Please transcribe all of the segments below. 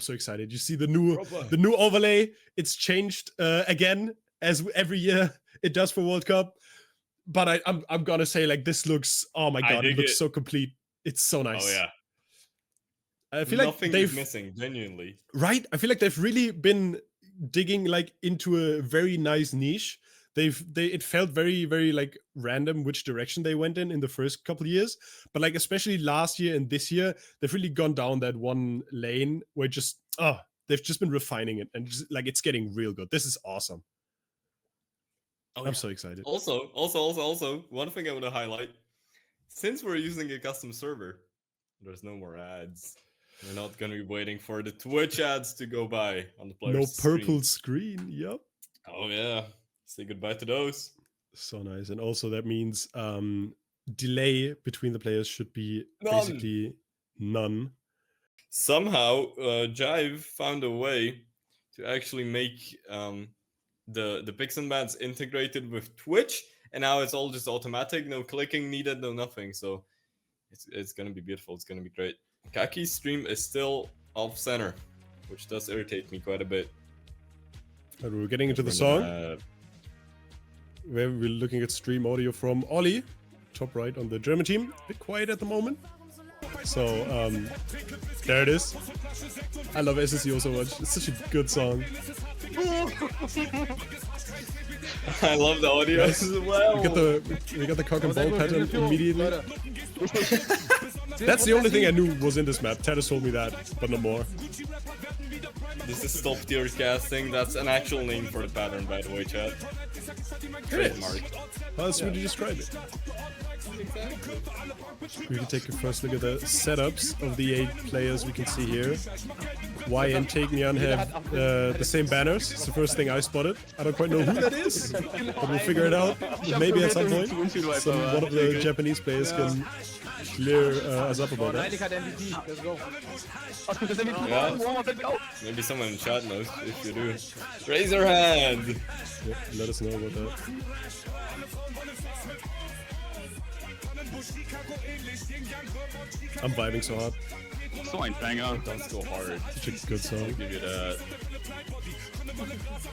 so excited. You see the new Europapa. overlay. It's changed again as every year it does for World Cup. But I'm gonna say, like, this looks, oh my god, it looks so complete. It's so nice. Oh yeah. I feel Nothing like is missing, genuinely. Right? I feel like they've really been digging like into a very nice niche. It felt very, very like random which direction they went in the first couple of years, but like especially last year and this year, they've really gone down that one lane where they've just been refining it, and just, like, it's getting real good. This is awesome. Oh, I'm so excited. Also, one thing I want to highlight: since we're using a custom server, there's no more ads. We're not gonna be waiting for the Twitch ads to go by on the player's No purple screen. Yep. Oh yeah. Say goodbye to those. So nice. And also that means delay between the players should be basically none. Somehow, Jive found a way to actually make the picks and bans integrated with Twitch, and now it's all just automatic, no clicking needed, no nothing. So it's gonna be beautiful. It's gonna be great. Kaki's stream is still off center, which does irritate me quite a bit. And we're getting into the song, where we're looking at stream audio from Ollie, top right on the German team. A bit quiet at the moment. So there it is. I love SSEO so much. It's such a good song. I love the audio as well. We got the cock and ball pattern immediately. That's the only thing I knew was in this map. Tatus told me that, but no more. This is top tier casting. That's an actual name for the pattern, by the way, chat. Trademark. How else would you describe it? Exactly. We can take a first look at the setups of the 8 players we can see here. Y and Take Me On have the same banners. It's the first thing I spotted. I don't quite know who that is, but we'll figure it out. Maybe at some point, one of the Japanese players can clear us up about that. Yeah. Maybe someone in chat knows. If you do, raise your hand. Yeah, let us know about that. I'm vibing so hard. So ein Banger. Don't go hard. Such a good song. I'll give you that.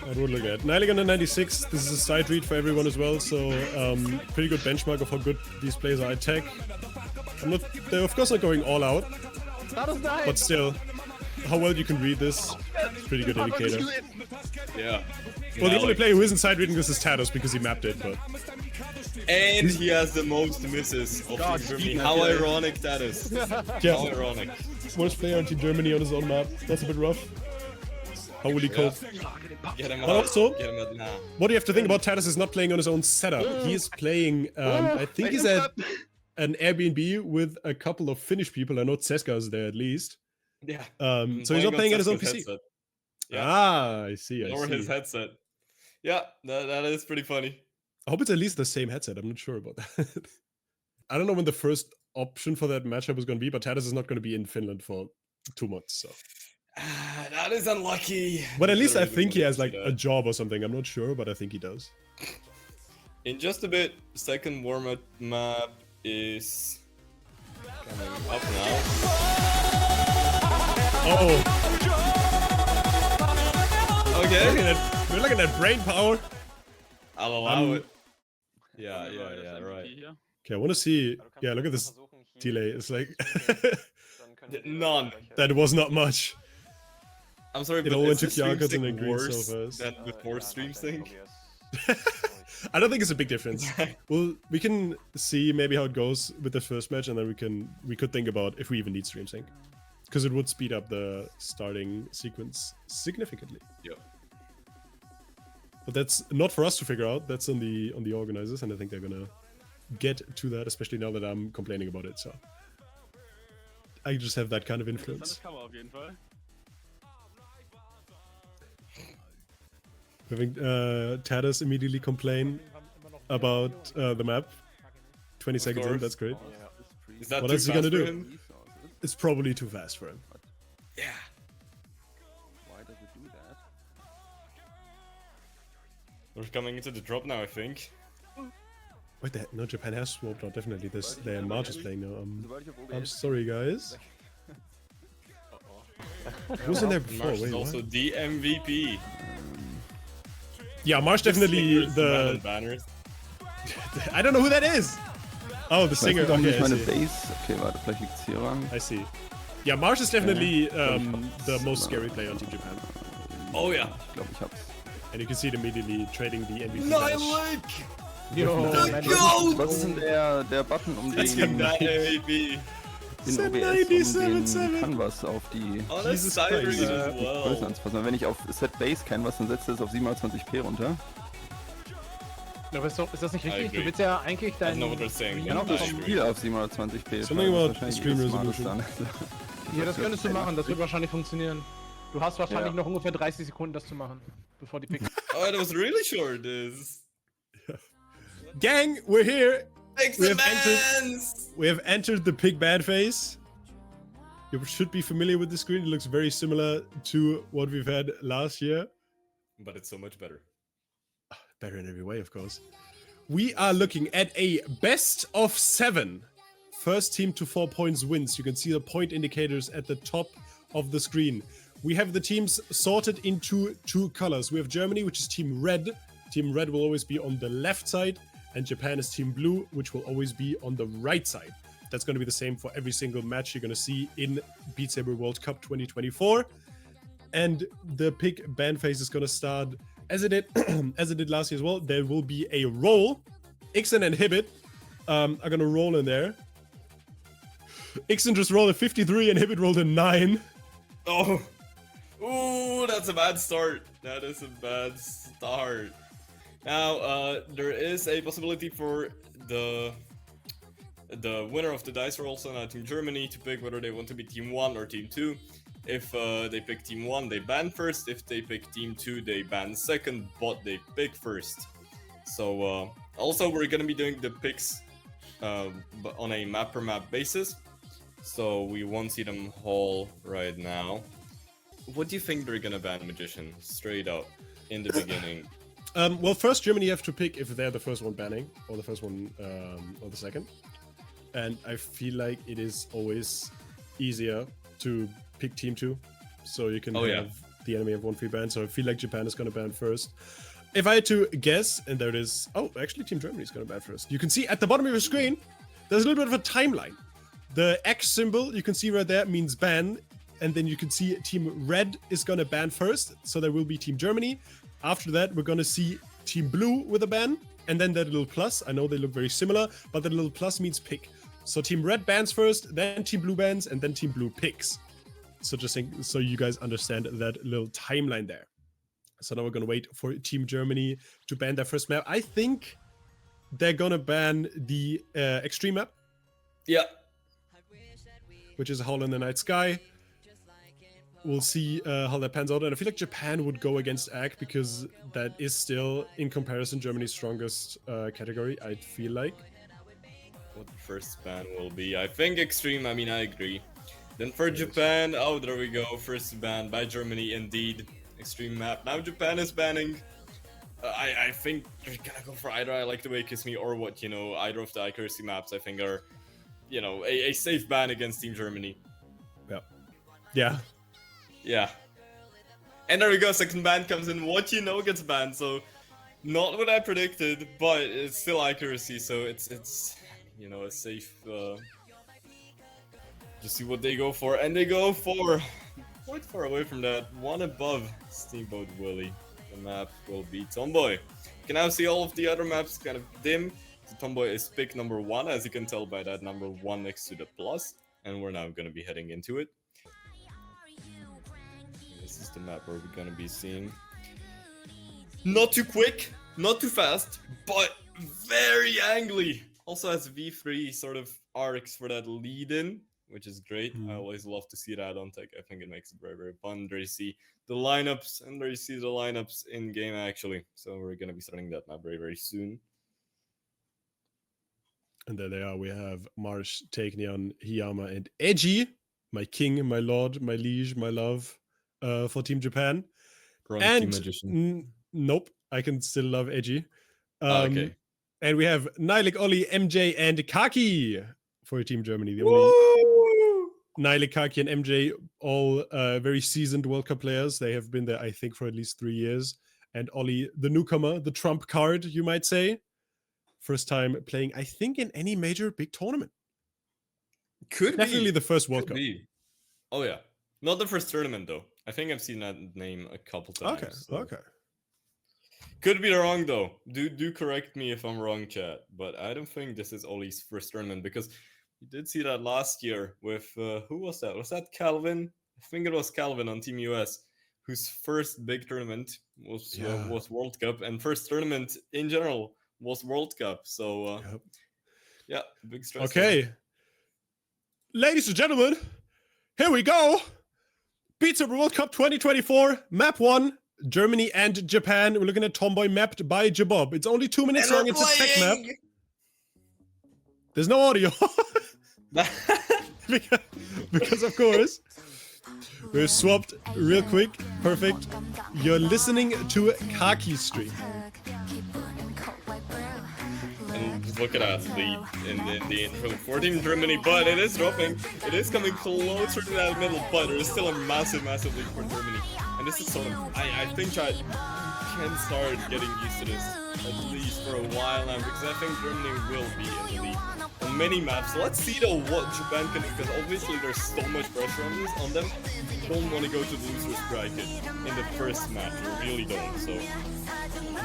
I would look at Nylig under 96. This is a side read for everyone as well, so pretty good benchmark of how good these players are at tech. They're of course not going all out, but still, how well you can read this is a pretty good indicator. Yeah. Well, the only player who isn't side reading this is Tatus because he mapped it, but. And he has the most misses of Team Germany. How ironic that is. Yeah. How ironic. Worst player on Team Germany on his own map. That's a bit rough. How will he cope? Get him But out. also, Get him out now. what do you have to think about Tatus is not playing on his own setup. He is playing, I think he's at an Airbnb with a couple of Finnish people. I know Tseska is there at least. Yeah. So he's not playing at his own PC. Headset. Yeah. Ah, I see. Or his headset. Yeah, that is pretty funny. I hope it's at least the same headset. I'm not sure about that. I don't know when the first option for that matchup is going to be, but Tatus is not going to be in Finland for 2 months. So that is unlucky. But at least I think he has like a job or something. I'm not sure, but I think he does. In just a bit, second warm-up map is coming up now. Oh. Okay. We're looking at brain power. I'll allow it. Yeah, right. Okay, I want to see. Yeah, look at this delay. It's like None. That was not much. I'm sorry, but all went to is this Kiakas stream and then sync green worse so fast. than before stream sync? I don't think it's a big difference. Well, we can see maybe how it goes with the first match, and then we could think about if we even need stream sync, because it would speed up the starting sequence significantly. Yeah. But that's not for us to figure out. That's on the organizers, and I think they're gonna get to that, especially now that I'm complaining about it. So I just have that kind of influence. Having Tatus immediately complain about the map 20 seconds in, that's great. Is that what too else is he gonna fast for do? him? It's probably too fast for him. Yeah. Why does it do that? We're coming into the drop now, I think. Wait, no, Japan has swapped out, definitely. Their March is playing now. I'm sorry, guys. Who's in there And before? Marsh is Wait, also what? the MVP. Yeah, Marsh definitely Stickers, medal the. banners. I don't know who that is. Oh, the Ich weiß singer. nicht, warum Okay, nicht I meine see. Base. Okay, warte, vielleicht liegt es hier ran. I see. Yeah, Marsh is definitely Yeah. the most scary player on Team Japan, Oh yeah. Ich glaube, ich hab's. and you can see it immediately trading the MVP. Nylick! Yo, The mein goat! Was ist denn der Button, um That's den, that MVP. in Set OBS, um 97.7. den Canvas auf die Oh, that's Jesus Saber Christ. as Größe well. anzupassen? Weil wenn ich auf Set Base Canvas, dann setzt er es auf 720p runter. Aber ist das nicht I richtig? agree. Du willst ja eigentlich I dein... know what they're saying. Screen Ich kann auch das I agree. Spiel auf 720p. Something schalten, about das ist wahrscheinlich screen das Smarteste resolution. dann. Ja, das könntest du machen, das wird wahrscheinlich funktionieren. Du hast wahrscheinlich Ja. noch ungefähr 30 Sekunden, das zu machen, bevor die Picks... Oh, that was really short. This. Gang, we're here. Thanks, We the have entered- bands! We have entered the pig bad phase. You should be familiar with the screen. It looks very similar to what we've had last year. But it's so much better. Better in every way, of course. We are looking at a best of 7. First team to 4 points wins. You can see the point indicators at the top of the screen. We have the teams sorted into 2 colors. We have Germany, which is Team Red. Team Red will always be on the left side, and Japan is Team Blue, which will always be on the right side. That's going to be the same for every single match you're going to see in Beat Saber World Cup 2024. And the pick ban phase is going to start as it did as it did last year as well. There will be a roll. Ixen and Hibbit are going to roll in there. Ixen just rolled a 53 and Hibbit rolled a 9. Oh. Ooh, that's a bad start. That is a bad start. Now, there is a possibility for the winner of the dice roll, so now Team Germany, to pick whether they want to be Team 1 or Team 2. If they pick Team 1, they ban first. If they pick Team 2, they ban second, but they pick first. So, also, we're gonna be doing the picks but on a map per map basis. So, we won't see them all right now. What do you think they're gonna ban Magician, straight up, in the beginning? Well, first Germany have to pick if they're the first one banning or the first one or the second. And I feel like it is always easier to pick Team 2, so you can Oh, yeah. have the enemy have 1 free ban. So I feel like Japan is going to ban first. If I had to guess, and there it is. Oh, actually, Team Germany is going to ban first. You can see at the bottom of your screen, there's a little bit of a timeline. The X symbol you can see right there means ban, and then you can see Team Red is going to ban first. So there will be Team Germany. After that, we're going to see Team Blue with a ban, and then that little plus. I know they look very similar, but that little plus means pick. So Team Red bans first, then Team Blue bans, and then Team Blue picks. So just so you guys understand that little timeline there. So now we're gonna wait for Team Germany to ban their first map. I think they're gonna ban the extreme map, Yeah. which is a Hole in the Night Sky. We'll see how that pans out, and I feel like Japan would go against Ag because that is still, in comparison, Germany's strongest category. I feel like. What the first ban will be? I think extreme. I mean, I agree. Then for Japan, oh, there we go. First ban by Germany, indeed. Extreme map. Now Japan is banning. I think they're gonna go for either I Like the Way Kiss Me or what, you know, either of the accuracy maps I think are, you know, a safe ban against Team Germany. Yeah. Yeah. And there we go, second ban comes in. What you know gets banned, so not what I predicted, but it's still accuracy, so it's you know, a safe just see what they go for, and they go for quite far away from that, one above Steamboat Willie. The map will be Tomboy. You can now see all of the other maps kind of dim. So Tomboy is pick number 1, as you can tell by that number 1 next to the plus, and we're now gonna be heading into it. This is the map where we're gonna be seeing. Not too quick, not too fast, but very angly. Also has V3 sort of arcs for that lead-in, which is great. I always love to see that on tech. I think it makes it very, very fun. There you see the lineups, and there you see the lineups in game actually. So we're gonna be starting that map very, very soon. And there they are. We have Marsh, Taekneon, Hiyama, and Edgy, my king, my lord, my liege, my love, for Team Japan. Nope, I can still love Edgy. Okay. And we have Nylik, Oli, MJ, and Kaki for Team Germany. The Woo! Nile, Kaki, and MJ, all very seasoned World Cup players. They have been there, I think, for at least 3 years. And Ollie, the newcomer, the trump card, you might say. First time playing, I think, in any major big tournament. Could Definitely be. the first World Could Cup. be. Oh yeah, not the first tournament though. I think I've seen that name a couple times. Okay, so. okay. Could be wrong though. Do correct me if I'm wrong, chat. But I don't think this is Ollie's first tournament because we did see that last year with who was that? Was that Calvin? I think it was Calvin on Team US, whose first big tournament was World Cup, and first tournament in general was World Cup. So yeah, big stress. Okay. Ladies and gentlemen, here we go. BSWC World Cup 2024, map 1, Germany and Japan. We're looking at Tomboy mapped by Jabob. It's only 2 minutes long. It's a tech map. There's no audio. because of course, we're swapped real quick. Perfect. You're listening to Kaki's stream. And look at that lead in the intro for Team Germany, but it is dropping. It is coming closer to that middle, but there is still a massive lead for Germany. And this is sort of, I think I can start getting used to this, at least for a while now, because I think Germany will be in the lead on many maps. So let's see though what Japan can do, because obviously there's so much pressure on them. You don't want to go to the loser's bracket in the first match, you really don't. So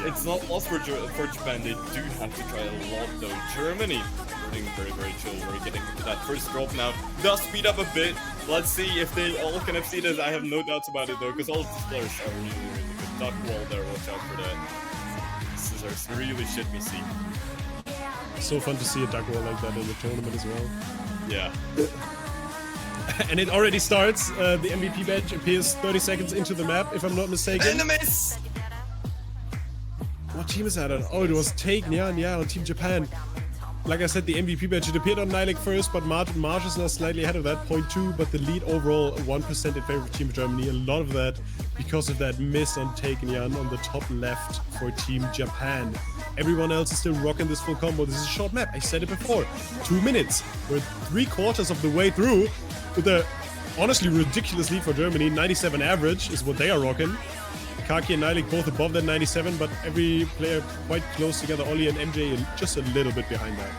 it's not lost for Japan. They do have to try a lot though. Germany being very chill. We're getting to that first drop now. Does speed up a bit. Let's see if they all can FC this. I have no doubts about it though, because all of these players are really good. Duck wall there, watch out for that. Scissors really should be seen. So fun to see a duck wall like that in the tournament as well. Yeah. And it already starts. The MVP badge appears 30 seconds into the map, if I'm not mistaken. And the miss! What team is that on? Oh, it was Take Nyan, yeah, on Team Japan. Like I said, the MVP badge, it appeared on Nilek first, but Marsh is now slightly ahead of that, 0.2, but the lead overall 1% in favor of Team Germany. A lot of that because of that miss on Take Nyan on the top left for Team Japan. Everyone else is still rocking this full combo. This is a short map, I said it before. 2 minutes. We're 3/4 of the way through with a honestly ridiculous lead for Germany. 97 average is what they are rocking. Kaki and Nilek both above that 97, but every player quite close together. Ollie and MJ just a little bit behind that.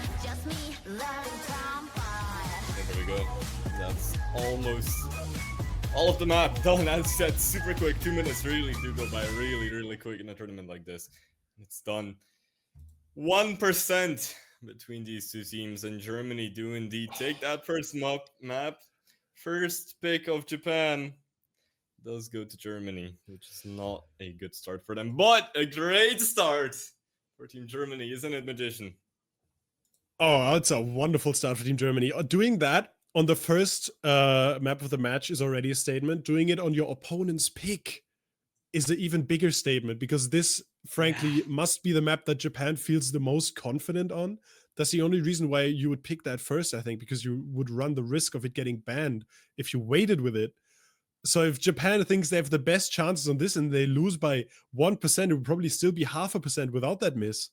And there we go. That's almost all of the map done. That's super quick. 2 minutes really do go by really quick in a tournament like this. It's done. 1% between these two teams, and Germany do indeed take that first map. First pick of Japan does go to Germany, which is not a good start for them, but a great start for Team Germany, isn't it, Magician? Oh, that's a wonderful start for Team Germany. Doing that on the first map of the match is already a statement. Doing it on your opponent's pick is an even bigger statement, because this, frankly, must be the map that Japan feels the most confident on. That's the only reason why you would pick that first, I think, because you would run the risk of it getting banned if you waited with it. So if Japan thinks they have the best chances on this and they lose by 1%, it would probably still be 0.5% without that miss.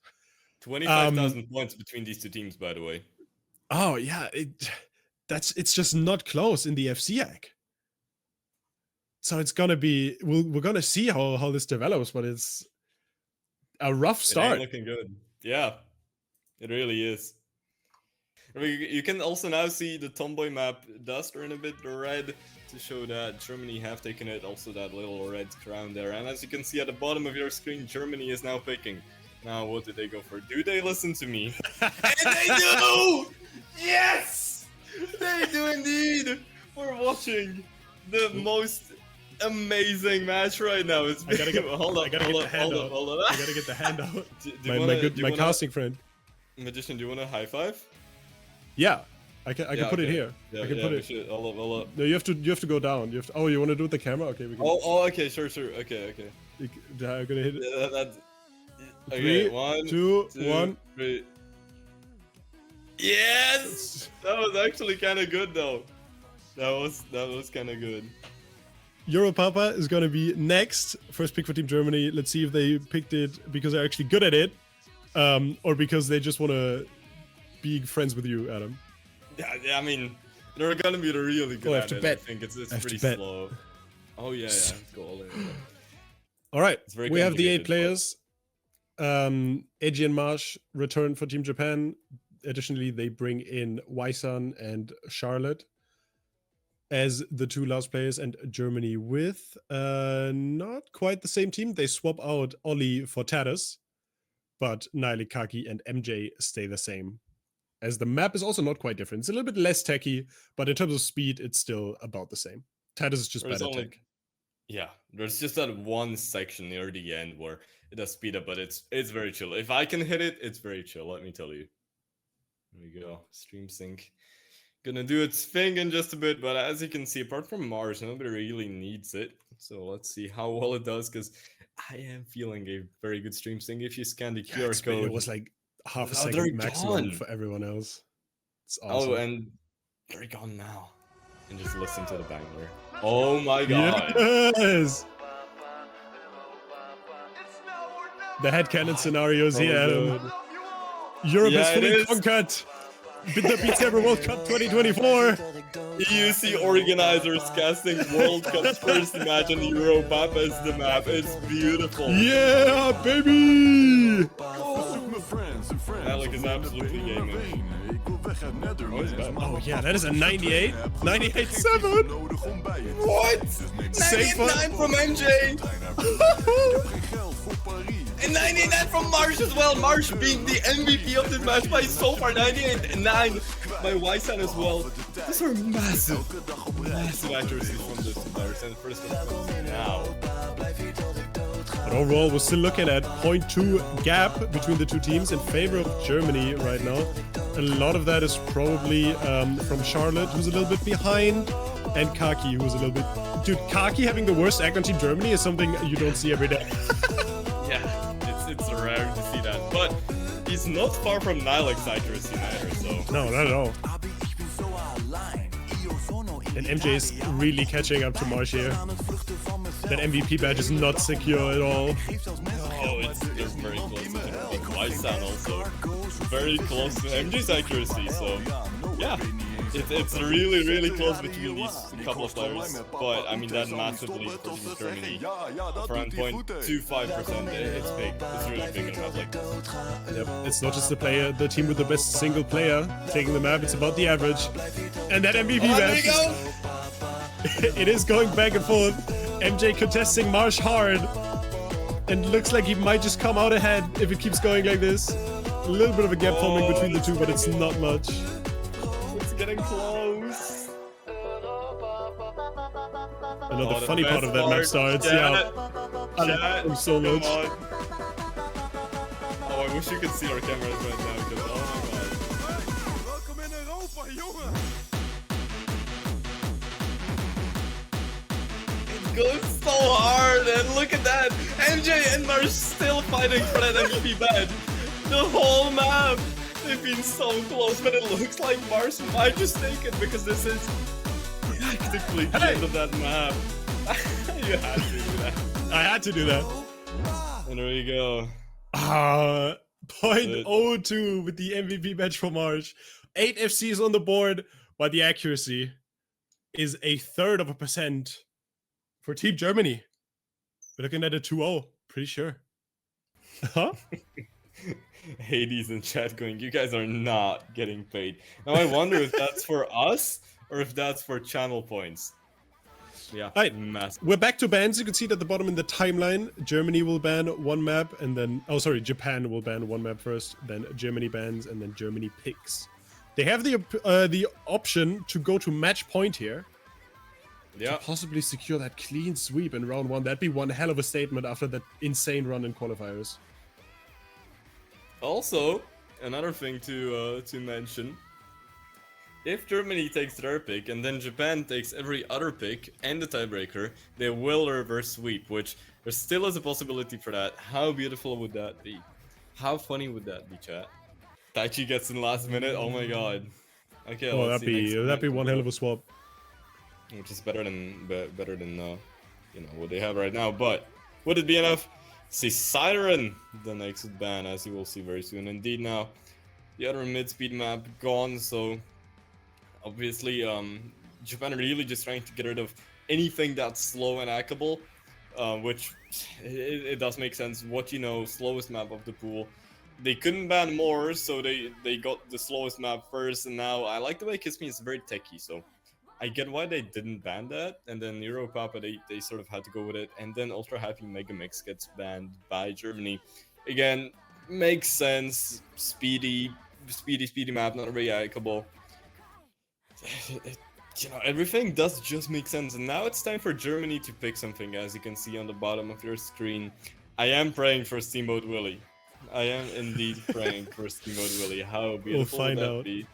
25,000 points between these two teams, by the way. Oh yeah, it's just not close in the FCAC. So it's gonna be, we're gonna see how this develops, but it's a rough start. It ain't looking good. Yeah, it really is. You can also now see the Tomboy map does turn a bit red to show that Germany have taken it, also that little red crown there. And as you can see at the bottom of your screen, Germany is now picking. Now, what did they go for? Do they listen to me? And they do! Yes! They do indeed! We're watching the most amazing match right now. It's I gotta get, hold up. I gotta get the handout. My casting friend. Magician, do you want a high five? Yeah, I can put it here. Yeah, I can put it. Hold up. No, you have to go down. You have to. Oh, you want to do it with the camera? Okay, we can. Okay, sure. Okay. I'm gonna hit it. That's Okay, 3, 1, 2, 1. 3. Yes, that was actually kind of good though. That was kind of good. Europapa is gonna be next. First pick for Team Germany. Let's see if they picked it because they're actually good at it, or because they just want to be friends with you, Adam. Yeah, I mean, They're gonna be really good Oh, I have at to it. bet. I think it's I have to pretty bet. slow. Oh yeah, let's go all in. All right, It's very we have the 8 complicated, but- players. Eiji and Marsh return for Team Japan. Additionally, they bring in Waisan and Charlotte as the 2 last players, and Germany with not quite the same team. They swap out Ollie for Tadas, but Naili, Kaki, and MJ stay the same. As the map is also not quite different. It's a little bit less techy, but in terms of speed, it's still about the same. Tadas is just There's better only- tech. Yeah, there's just that one section near the end where it does speed up, but it's very chill. If I can hit it, it's very chill, let me tell you. There we go, stream sync. Gonna do its thing in just a bit, but as you can see, apart from Mars, nobody really needs it. So let's see how well it does, because I am feeling a very good stream sync. If you scan the QR code, It was like half a Oh, they're second maximum gone. for everyone else. It's awesome. Oh, and they're gone now. And just listen to the banger. Oh my god. Yes! The headcanon scenarios here, Adam. Europe Yeah, is it fully is. conquered. The Beat Saber World Cup 2024. You see organizers casting World Cup's first match on Europapa as the map. It's beautiful. Yeah, baby! Alec is absolutely gaming. Oh yeah, that is a 98. 98-7. What? Save 99 from MJ! And 99 from Marsh as well. Marsh being the MVP of this match by so far 98 and 9 by Waisan as well. These are massive accuracies from this players. And the first one comes now. But overall, we're still looking at 0.2 gap between the 2 teams in favor of Germany right now. A lot of that is probably from Charlotte, who's a little bit behind, and Kaki, who's a little bit... Dude, Kaki having the worst act on Team Germany is something you don't see every day. Yeah, it's rare to see that. But he's not far from Nilex's accuracy either, so... No, not at all. And MJ is really catching up to Marsh here. That MVP badge is not secure at all. Oh, they're very close to him. Waisan also very close to MJ's accuracy, so yeah. It's really close between these couple of players, but I mean that massively for Team Germany. Around 0.25%, it's big. It's really big in a map like this. Yep. It's not just the team with the best single player taking the map, it's about the average. And that MVP Oh, there badge, you go! it is going back and forth. MJ contesting Marsh hard. And looks like he might just come out ahead if it keeps going like this. A little bit of a gap forming between the two, but it's not much. It's getting close. Another the funny part best of that map starts. Yeah. I love him so much. Oh, I wish you could see our cameras right now, because oh my god. Welkom in Europa, jongen! Goes so hard, and look at that! MJ and Marsh still fighting for that MVP badge. The whole map! They've been so close, but it looks like Marsh might just take it because this is practically the end of that map. You had to do that. I had to do that. And there you go. 0.02 with the MVP badge for March. 8 FCs on the board, but the accuracy is 1/3% for Team Germany. We're looking at a 2-0, pretty sure. Huh? Hades in chat going, you guys are not getting paid. Now I wonder if that's for us or if that's for channel points. Yeah, Right. massive. We're back to bans. You can see it at the bottom in the timeline. Germany will ban 1 map, and then... Oh, sorry, Japan will ban 1 map first, then Germany bans, and then Germany picks. They have the option to go to match point here. Yeah, Possibly secure that clean sweep in round 1. That'd be one hell of a statement after that insane run in qualifiers. also, another thing to mention. If Germany takes their pick and then Japan takes every other pick and the tiebreaker, they will reverse sweep, which there still is a possibility for that. How beautiful would that be? How funny would that be, chat? Taichi gets in last minute, oh my god. Okay, Oh, let's see next that'd be match. one hell of a swap. Which is better than you know what they have right now. But would it be enough? See Siren the next ban, as you will see very soon. Indeed, now the other mid-speed map gone, so obviously, Japan really just trying to get rid of anything that's slow and hackable, which it does make sense. What you know, slowest map of the pool. They couldn't ban more, so they got the slowest map first, and now I like the way Kiss Me is very techy, so I get why they didn't ban that, and then Europapa, they sort of had to go with it, and then Ultra Happy Mega Mix gets banned by Germany. Again, makes sense, speedy map, not very hackable. You know, everything does just make sense, and now it's time for Germany to pick something, as you can see on the bottom of your screen. I am praying for Steamboat Willie. I am indeed praying for Steamboat Willie. How beautiful find would that out. be?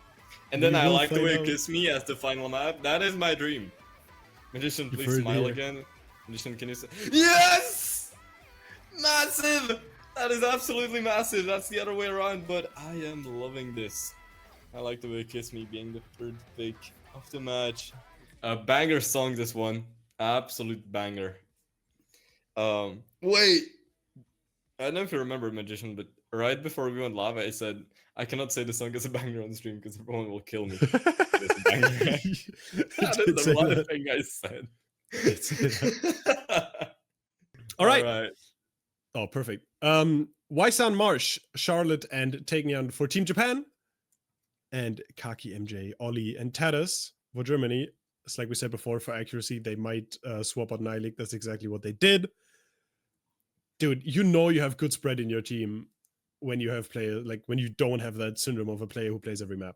And then We I will like the find way out. Kiss Me as the final map. That is my dream. Magician, You've please heard it smile here. again. Magician, can you say yes? Massive! That is absolutely massive. That's the other way around, but I am loving this. I like the way Kiss Me being the third pick of the match. A banger song, this one. Absolute banger. Wait. I don't know if you remember, Magician, but right before we went live, I said, I cannot say the song is a banger on stream because everyone will kill me. It's a banger. That Did is say the one that. thing I said. Did say All right. Oh, perfect. Waisan Marsh, Charlotte, and taking on for Team Japan, and Kaki MJ, Ollie, and Tadas for Germany. It's like we said before, for accuracy, they might swap out Nylik. That's exactly what they did. Dude, you know you have good spread in your team when you have player like when you don't have that syndrome of a player who plays every map.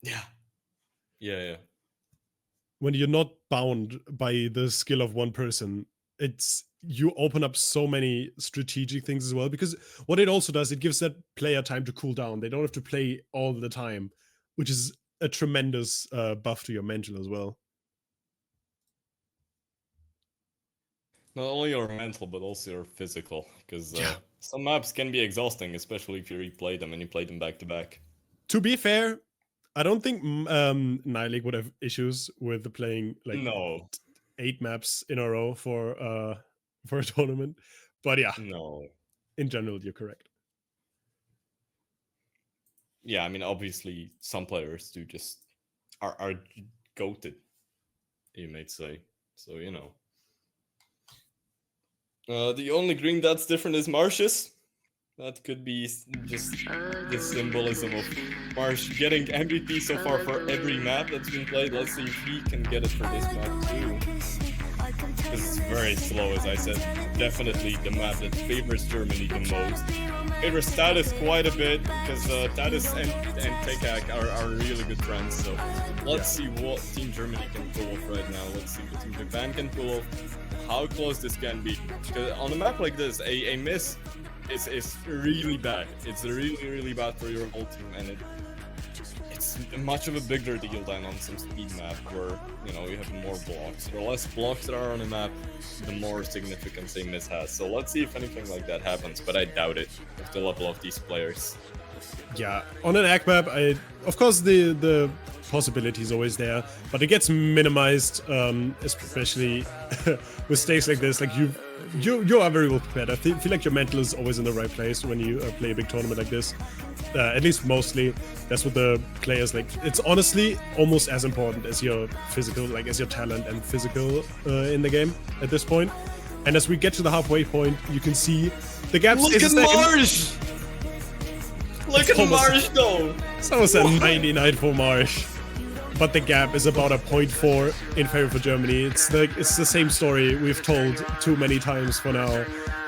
Yeah. When you're not bound by the skill of one person, it's you open up so many strategic things as well, because what it also does, it gives that player time to cool down. They don't have to play all the time, which is a tremendous buff to your mental as well. Not only your mental, but also your physical. Because Yeah. some maps can be exhausting, especially if you replay them and you play them back to back. To be fair, I don't think Nylik would have issues with playing like No. 8 maps in a row for a tournament. But yeah, No. in general, you're correct. Yeah, I mean, obviously, some players do just are goated, you might say. So, you know. The only green that's different is Marsh's. That could be just the symbolism of Marsh getting MVP so far for every map that's been played. Let's see if he can get it for this map too. Because it's very slow, as I said. Definitely the map that favors Germany the most. Favors Tadas quite a bit, because Tadas and Tekak are really good friends. So let's see what Team Germany can pull off right now. Let's see what Team Japan can pull off. How close this can be. Because on a map like this, a miss is really bad. It's really bad for your whole team, and it's much of a bigger deal than on some speed map where, you know, you have more blocks. The less blocks there are on a map, the more significance a miss has. So let's see if anything like that happens, but I doubt it with the level of these players. Yeah, on an ACK map, of course the possibility is always there, but it gets minimized, especially with stakes like this. Like you are very well prepared. I feel like your mental is always in the right place when you play a big tournament like this. At least mostly, that's what the players like. It's honestly almost as important as your physical, like as your talent and physical in the game at this point. And as we get to the halfway point, you can see the gaps. Look at Marsh! Look at almost- Marsh though! It's almost a 99 for Marsh, but the gap is about a 0.4 in favor for Germany. It's the same story we've told too many times for now.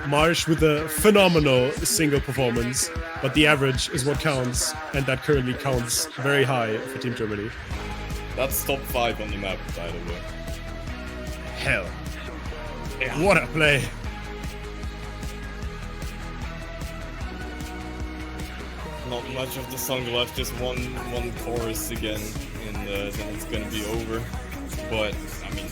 Marsh with a phenomenal single performance, but the average is what counts, and that currently counts very high for Team Germany. That's top 5 on the map, by the way. Hell, what a play! Not much of the song left, just one chorus again, and then it's gonna be over. But I mean,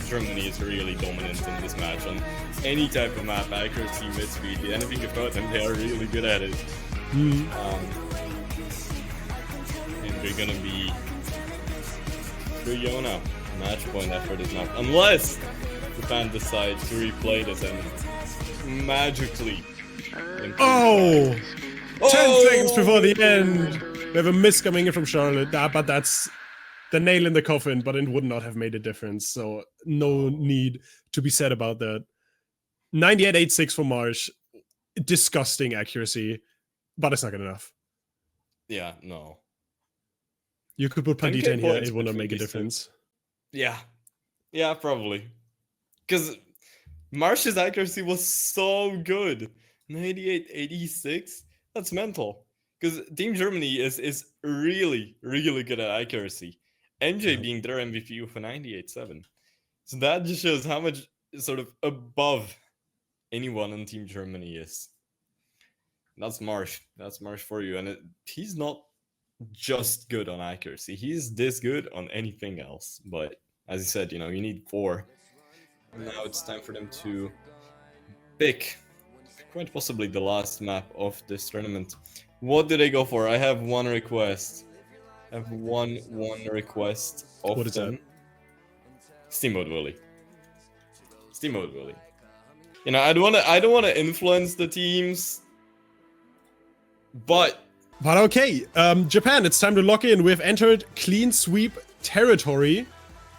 Germany is really dominant in this match on any type of map, accuracy, mid-speed, anything about them, they are really good at it. And they're gonna be 3-0 now, match point after this map, unless Japan decides to replay this and magically improve. Oh! 10 Oh! seconds before the end. We have a miss coming in from Charlotte, but that's the nail in the coffin, but it would not have made a difference. So no need to be said about that. 98.86 for Marsh. Disgusting accuracy, but it's not good enough. Yeah, no. You could put 10K Pandita in here, points it would not between make a these two. difference. Yeah. Yeah, probably. Because Marsh's accuracy was so good. 98.86? That's mental. Because Team Germany is really, really good at accuracy. NJ being their MVP with a 98.7. So that just shows how much sort of above anyone on Team Germany is. That's Marsh. That's Marsh for you. And he's not just good on accuracy. He's this good on anything else. But as you said, you know, you need 4. And now it's time for them to pick quite possibly the last map of this tournament. What do they go for? I have one request. I have one request of What is them. that? Steamboat Willie. Steamboat Willie. You know, I don't wanna influence the teams, but okay, Japan, it's time to lock in. We've entered clean sweep territory.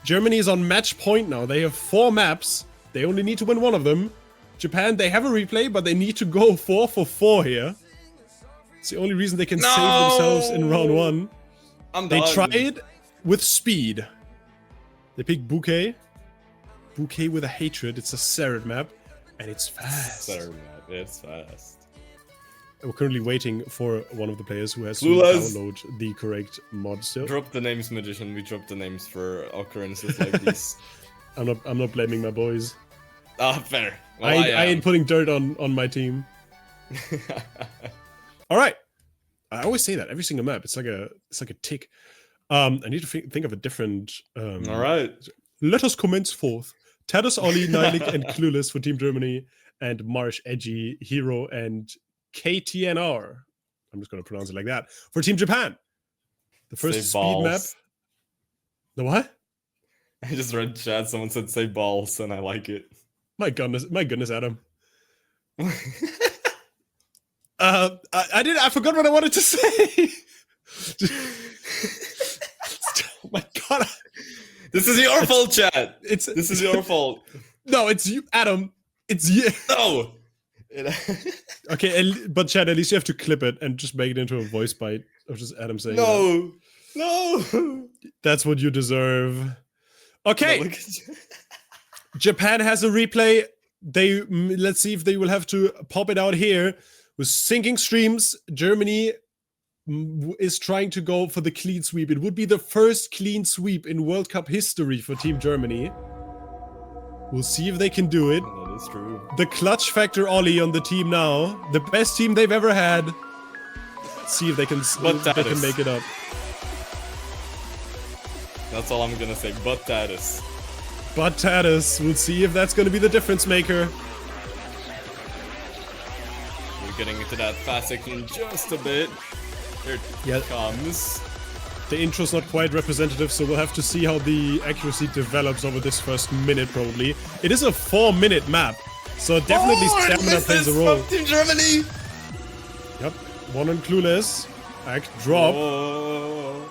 Germany is on match point now. They have 4 maps. They only need to win one of them. Japan, they have a replay, but they need to go 4 for 4 here. It's the only reason they can save themselves in round 1. They tried with speed. They picked Bouquet. Bouquet with a hatred. It's a Saber map, and it's fast. Saber map. It's fast. We're currently waiting for one of the players who has Clueless. to download the correct mod still. Drop the names, Magician. We drop the names for occurrences like these. I'm not blaming my boys. Ah, fair. Well, I ain't putting dirt on my team. All right. I always say that every single map. It's like a tick. I need to think of a different. All right. Let us commence forth. Tadas, Ollie, Nylik, and Clueless for Team Germany, and Marsh, Edgy, Hero, and KTNR. I'm just going to pronounce it like that for Team Japan. The first Say speed map. balls. The what? I just read chat. Someone said say balls, and I like it. My goodness, Adam. I forgot what I wanted to say. Oh my god. This is your fault, chat. This is your fault. No, it's you, Adam. It's you. No. Okay, but Chad, at least you have to clip it and just make it into a voice bite of just Adam saying No. that. No. That's what you deserve. Okay. No, look at you. Japan has a replay. Let's see if they will have to pop it out here with sinking streams. Germany is trying to go for the clean sweep. It would be the first clean sweep in World Cup history for Team Germany. We'll see if they can do it. That is true. The clutch factor Ollie on the team now. The best team they've ever had. Let's see if they can make it up. That's all I'm gonna say. But Tatus. But Tatus, we'll see if that's going to be the difference maker. We're getting into that fast section in just a bit. Here it comes. The intro's not quite representative, so we'll have to see how the accuracy develops over this first minute, probably. It is a 4-minute map, so definitely stamina plays a role. Team Germany! Yep, 1 on Clueless. Act drop. Oh.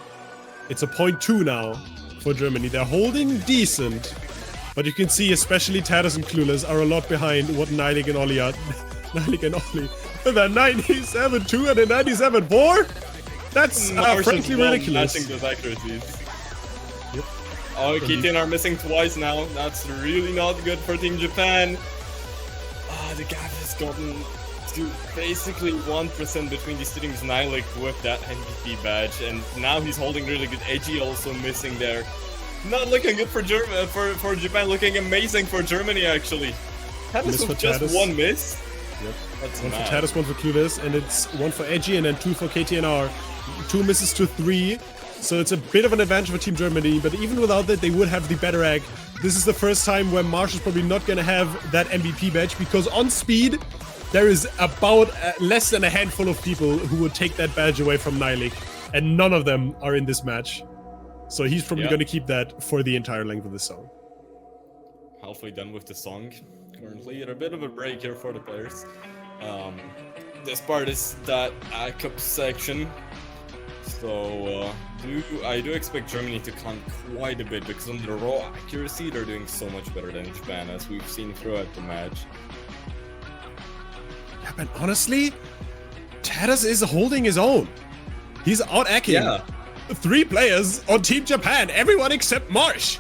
It's a 0.2 now for Germany. They're holding decent. But you can see, especially Tatus and Clueless are a lot behind what Nylik and Ollie are. Nylik and Ollie. They're 97-2 and a 97-4? That's frankly ridiculous. Matching those accuracies. Yep. Oh, Keaton are missing twice now. That's really not good for Team Japan. The gap has gotten to basically 1% between these two teams. Nylik with that MVP badge, and now he's holding really good. Edgy also missing there. Not looking good for for Japan. Looking amazing for Germany actually. Tatus with just Tatus. 1 miss. Yep. That's One mad. for Tatus, 1 for Clueless, and it's 1 for Edgy and then 2 for KTNR. 2 misses to 3. So it's a bit of an advantage for Team Germany, but even without that, they would have the better egg. This is the first time where Marsh is probably not going to have that MVP badge, because on speed, there is about less than a handful of people who would take that badge away from Nylik, and none of them are in this match. So he's probably going to keep that for the entire length of the song. Halfway done with the song. Currently, at a bit of a break here for the players. This part is that cup section. So I do expect Germany to climb quite a bit because on the raw accuracy they're doing so much better than Japan, as we've seen throughout the match. Yeah, but honestly, Tadas is holding his own. He's out-acting Yeah. 3 players on Team Japan, everyone except Marsh.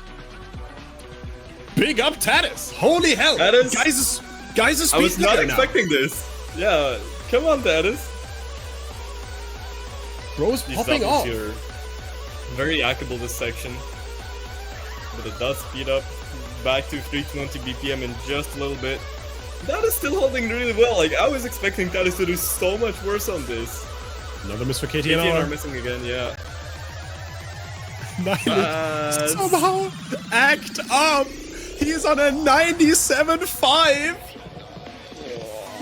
Big up Tadas. Holy hell. Tadas- Guys is I was speed not leader now. expecting this. Yeah, come on, Tadas. Bro's These popping doubles off. here. Very hackable this section. But it does speed up back to 320 BPM in just a little bit. That is still holding really well. Like, I was expecting Tadas to do so much worse on this. Another miss for KTN are KTN. missing again, yeah. Nylik somehow act up. He's on a 97.5.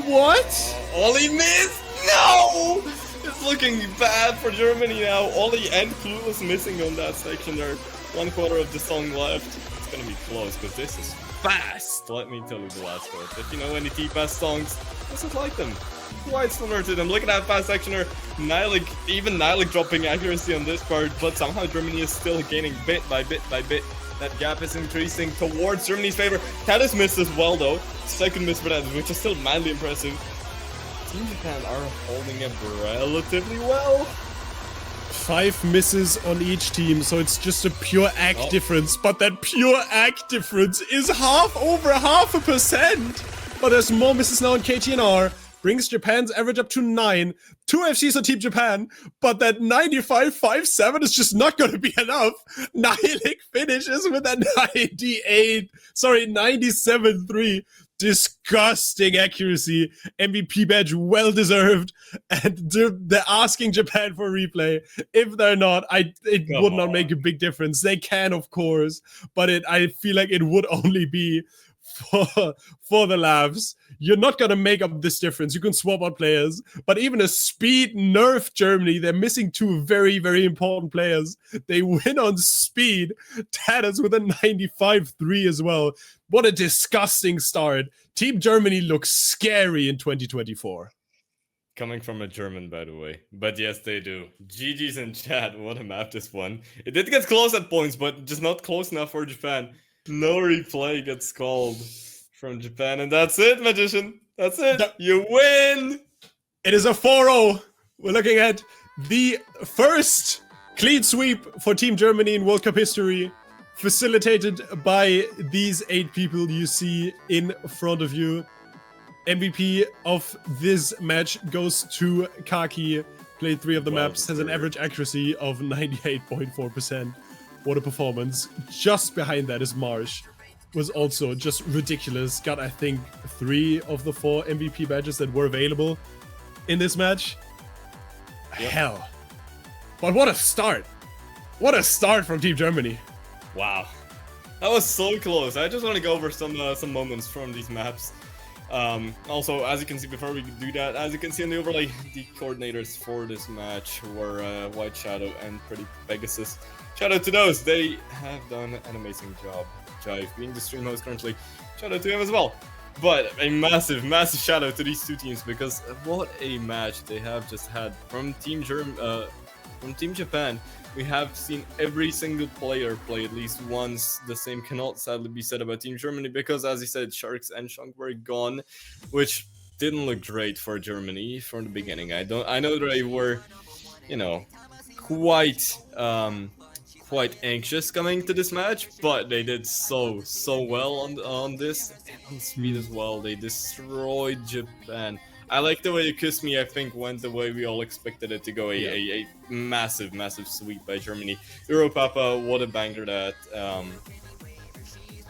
What? Ollie missed! No! It's looking bad for Germany now. Ollie and Clueless missing on that section there. 1/4 of the song left. It's gonna be close, because this is fast. Let me tell you the last word. If you know any T-Pass songs, this is like them. Quite similar to them. Look at that fast sectioner. Nylik, even Nylik dropping accuracy on this part, but somehow Germany is still gaining bit by bit by bit. That gap is increasing towards Germany's favor. Tadas missed as well though. Second miss for that, which is still madly impressive. Team Japan are holding up relatively well. 5 misses on each team, so it's just a pure act difference. But that pure act difference is over half a percent. But there's more misses now in KTNR. Brings Japan's average up to 9. 2 FCs on Team Japan, but that 95.57 is just not going to be enough. Nylik finishes with a 97.3. Disgusting accuracy. MVP badge, well deserved. And they're asking Japan for a replay. If they're not, it would not make a big difference. They can, of course, but I feel like it would only be for the laughs. You're not gonna make up this difference. You can swap out players, but even a speed nerf Germany, they're missing 2 very, very important players. They win on speed. Tadas with a 95.3 as well. What a disgusting start. Team Germany looks scary in 2024. Coming from a German, by the way. But yes, they do. GG's in chat. What a map this one. It did get close at points, but just not close enough for Japan. No replay gets called from Japan, and that's it, Magician. That's it. You win! It is a 4-0. We're looking at the first clean sweep for Team Germany in World Cup history, facilitated by these 8 people you see in front of you. MVP of this match goes to Kaki. Played 3 of the maps, has an average accuracy of 98.4%. What a performance. Just behind that is Marsh. Was also just ridiculous. Got, I think, 3 of the 4 MVP badges that were available in this match. Yep. Hell. But what a start. What a start from Team Germany. Wow. That was so close. I just want to go over some moments from these maps. Also, as you can see, before we do that, as you can see in the overlay, the coordinators for this match were White Shadow and Pretty Pegasus. Shout out to those. They have done an amazing job. Jive being the stream host currently. Shout out to him as well. But a massive, massive shout out to these 2 teams, because what a match they have just had from Team Japan. We have seen every single player play at least once. The same cannot sadly be said about Team Germany, because as you said, Sharks and Shunk were gone, which didn't look great for Germany from the beginning. I know they were, you know, quite anxious coming to this match, but they did so well on this, and on speed as well. They destroyed Japan. I like the way Kiss Me, I think, went the way we all expected it to go. A massive sweep by Germany. Europapa, what a banger that.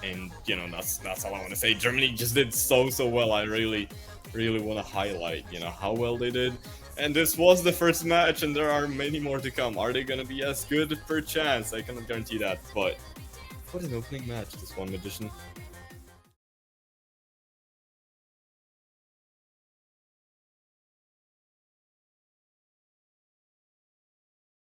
And you know, that's all I want to say. Germany just did so well. I really want to highlight, you know, how well they did. And this was the first match, and there are many more to come. Are they gonna be as good? Per chance, I cannot guarantee that. But what an opening match, this one, Magician.